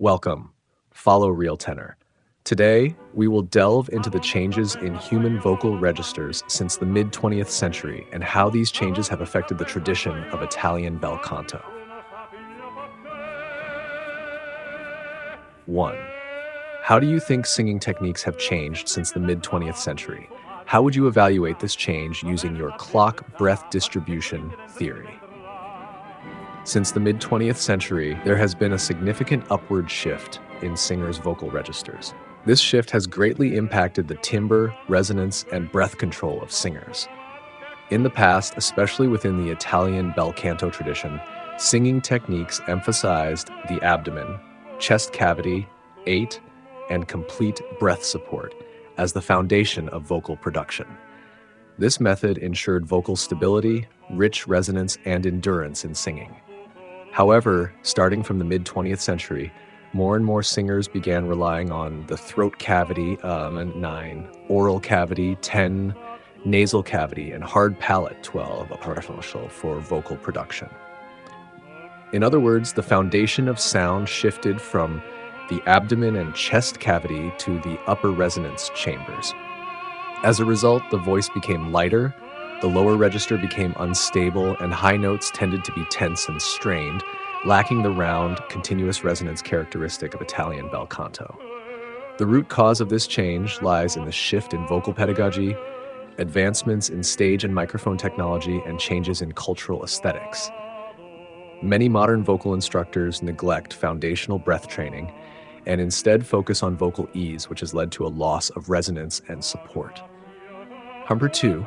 Welcome. Follow RealTenor. Today, we will delve into the changes in human vocal registers since the mid-20th century and how these changes have affected the tradition of Italian bel canto. 1. How do you think singing techniques have changed since the mid-20th century? How would you evaluate this change using your clock breath distribution theory? Since the mid-20th century, there has been a significant upward shift in singers' vocal registers. This shift has greatly impacted the timbre, resonance, and breath control of singers. In the past, especially within the Italian bel canto tradition, singing techniques emphasized the abdomen, chest cavity, and complete breath support as the foundation of vocal production. This method ensured vocal stability, rich resonance, and endurance in singing. However, starting from the mid-20th century, more and more singers began relying on the throat cavity, 9, oral cavity, 10, nasal cavity, and hard palate, 12, for vocal production. In other words, the foundation of sound shifted from the abdomen and chest cavity to the upper resonance chambers. As a result, the voice became lighter, the lower register became unstable, and high notes tended to be tense and strained, lacking the round, continuous resonance characteristic of Italian bel canto. The root cause of this change lies in the shift in vocal pedagogy, advancements in stage and microphone technology, and changes in cultural aesthetics. Many modern vocal instructors neglect foundational breath training and instead focus on vocal ease, which has led to a loss of resonance and support. Number 2.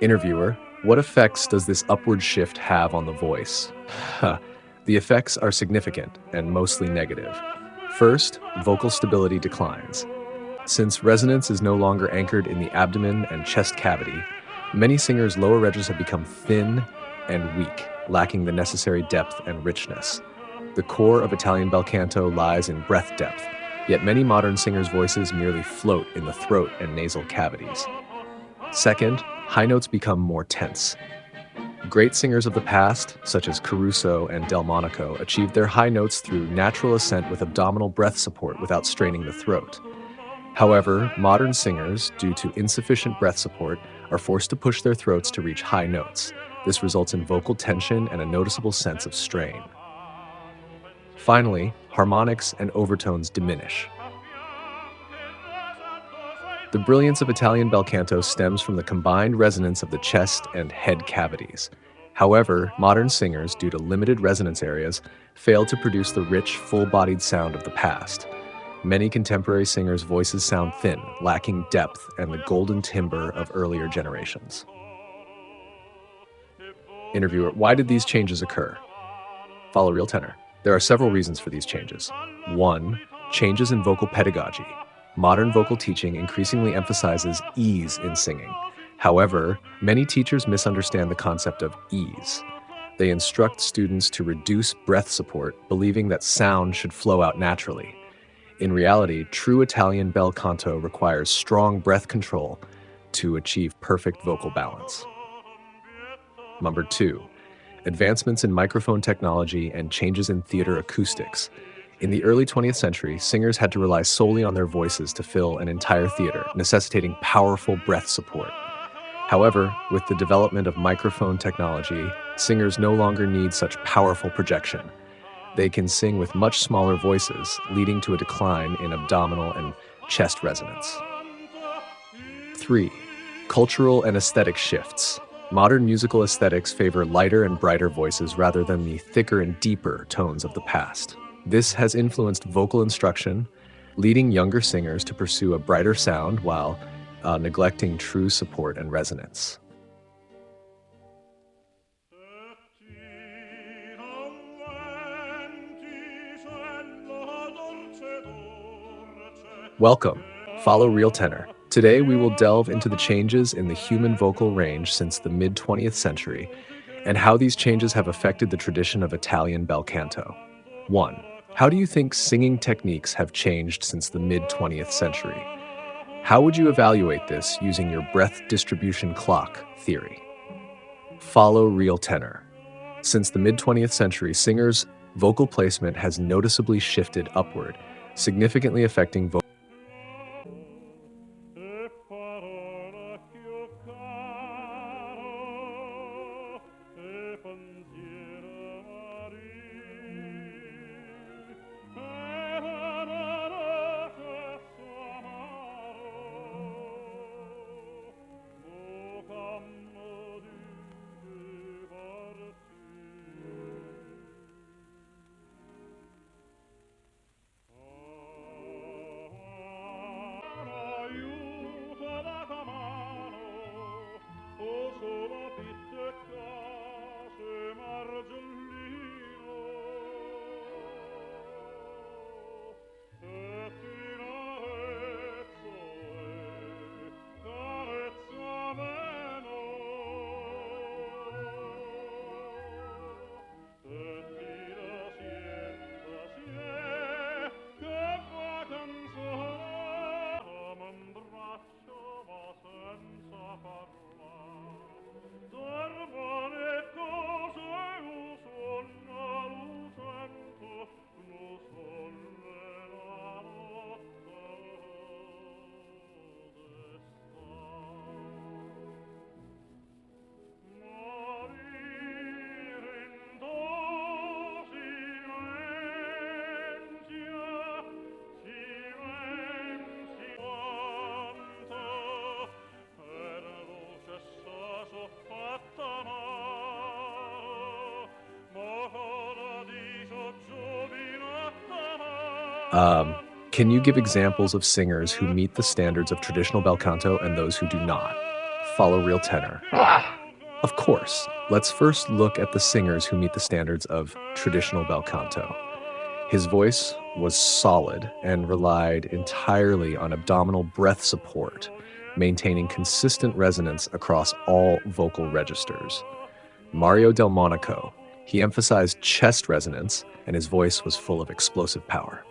Interviewer, what effects does this upward shift have on the voice? The effects are significant and mostly negative. First, vocal stability declines. Since resonance is no longer anchored in the abdomen and chest cavity, many singers' lower registers have become thin and weak, lacking the necessary depth and richness. The core of Italian bel canto lies in breath depth, yet many modern singers' voices merely float in the throat and nasal cavities. Second, high notes become more tense. Great singers of the past, such as Caruso and Delmonico, achieved their high notes through natural ascent with abdominal breath support without straining the throat. However, modern singers, due to insufficient breath support, are forced to push their throats to reach high notes. This results in vocal tension and a noticeable sense of strain. Finally, harmonics and overtones diminish. The brilliance of Italian bel canto stems from the combined resonance of the chest and head cavities. However, modern singers, due to limited resonance areas, fail to produce the rich, full-bodied sound of the past. Many contemporary singers' voices sound thin, lacking depth and the golden timbre of earlier generations. Interviewer, why did these changes occur? Follow RealTenor. There are several reasons for these changes. 1. Changes in vocal pedagogy. Modern vocal teaching increasingly emphasizes ease in singing. However, many teachers misunderstand the concept of ease. They instruct students to reduce breath support, believing that sound should flow out naturally. In reality, true Italian bel canto requires strong breath control to achieve perfect vocal balance. Number 2. Advancements in microphone technology and changes in theater acoustics. In the early 20th century, singers had to rely solely on their voices to fill an entire theater, necessitating powerful breath support. However, with the development of microphone technology, singers no longer need such powerful projection. They can sing with much smaller voices, leading to a decline in abdominal and chest resonance. 3. Cultural and aesthetic shifts. Modern musical aesthetics favor lighter and brighter voices rather than the thicker and deeper tones of the past. This has influenced vocal instruction, leading younger singers to pursue a brighter sound while neglecting true support and resonance. Welcome. Follow RealTenor. Today we will delve into the changes in the human vocal range since the mid-20th century and how these changes have affected the tradition of Italian bel canto. 1. How do you think singing techniques have changed since the mid-20th century? How would you evaluate this using your breath distribution clock theory? Follow RealTenor. Since the mid-20th century, singers' Vocal placement has noticeably shifted upward, significantly affecting vocal. Can you give examples of singers who meet the standards of traditional bel canto and those who do not? Follow real tenor. Of course. Let's first look at the singers who meet the standards of traditional bel canto. His voice was solid and relied entirely on abdominal breath support, maintaining consistent resonance across all vocal registers. Mario Del Monaco, he emphasized chest resonance, and his voice was full of explosive power.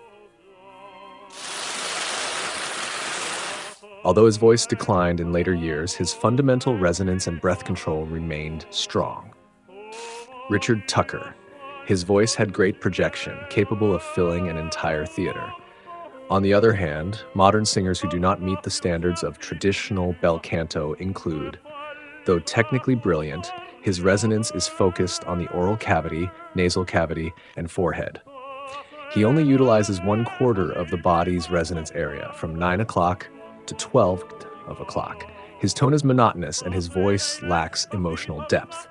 Although his voice declined in later years, his fundamental resonance and breath control remained strong. Richard Tucker. His voice had great projection, capable of filling an entire theater. On the other hand, modern singers who do not meet the standards of traditional bel canto include, though technically brilliant, his resonance is focused on the oral cavity, nasal cavity, and forehead. He only utilizes 1/4 of the body's resonance area, from 9 o'clock to 12 o'clock. His tone is monotonous and his voice lacks emotional depth.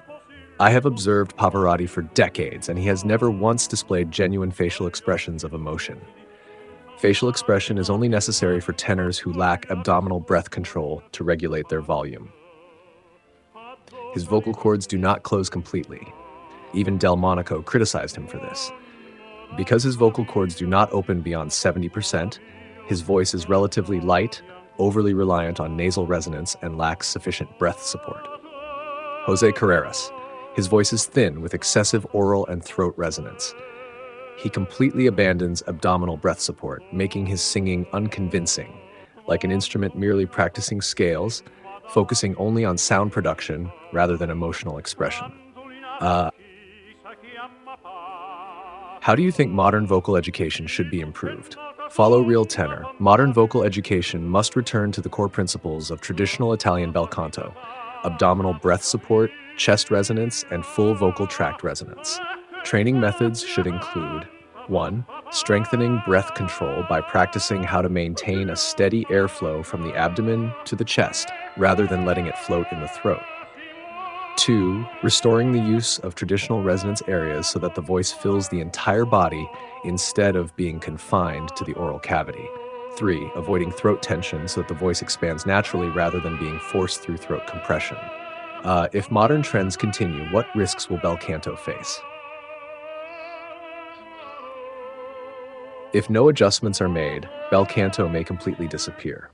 I have observed Pavarotti for decades, and he has never once displayed genuine facial expressions of emotion. Facial expression is only necessary for tenors who lack abdominal breath control to regulate their volume. His vocal cords do not close completely. Even Del Monaco criticized him for this. Because his vocal cords do not open beyond 70%, his voice is relatively light, overly reliant on nasal resonance, and lacks sufficient breath support. Jose Carreras. His voice is thin with excessive oral and throat resonance. He completely abandons abdominal breath support, making his singing unconvincing, like an instrument merely practicing scales, focusing only on sound production rather than emotional expression. How do you think modern vocal education should be improved? Follow real tenor. Modern vocal education must return to the core principles of traditional Italian bel canto: abdominal breath support, chest resonance, and full vocal tract resonance. Training methods should include 1. Strengthening breath control by practicing how to maintain a steady airflow from the abdomen to the chest rather than letting it float in the throat. 2. Restoring the use of traditional resonance areas so that the voice fills the entire body instead of being confined to the oral cavity. 3. Avoiding throat tension so that the voice expands naturally rather than being forced through throat compression. If modern trends continue, what risks will bel canto face? If no adjustments are made, bel canto may completely disappear.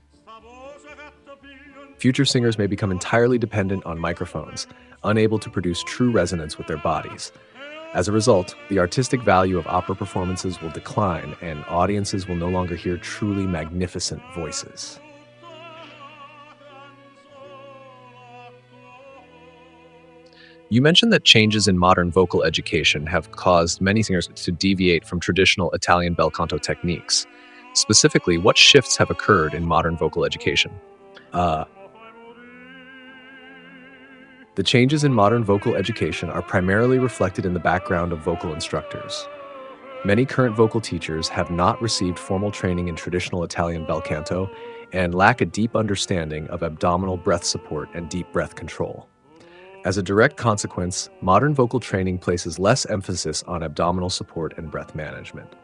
Future singers may become entirely dependent on microphones, unable to produce true resonance with their bodies. As a result, the artistic value of opera performances will decline, and audiences will no longer hear truly magnificent voices. You mentioned that changes in modern vocal education have caused many singers to deviate from traditional Italian bel canto techniques. Specifically, what shifts have occurred in modern vocal education? Uh, the changes in modern vocal education are primarily reflected in the background of vocal instructors. Many current vocal teachers have not received formal training in traditional Italian bel canto and lack a deep understanding of abdominal breath support and deep breath control. As a direct consequence, modern vocal training places less emphasis on abdominal support and breath management.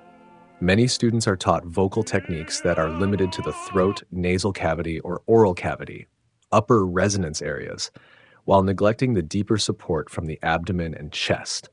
Many students are taught vocal techniques that are limited to the throat, nasal cavity, or oral cavity, upper resonance areas, while neglecting the deeper support from the abdomen and chest.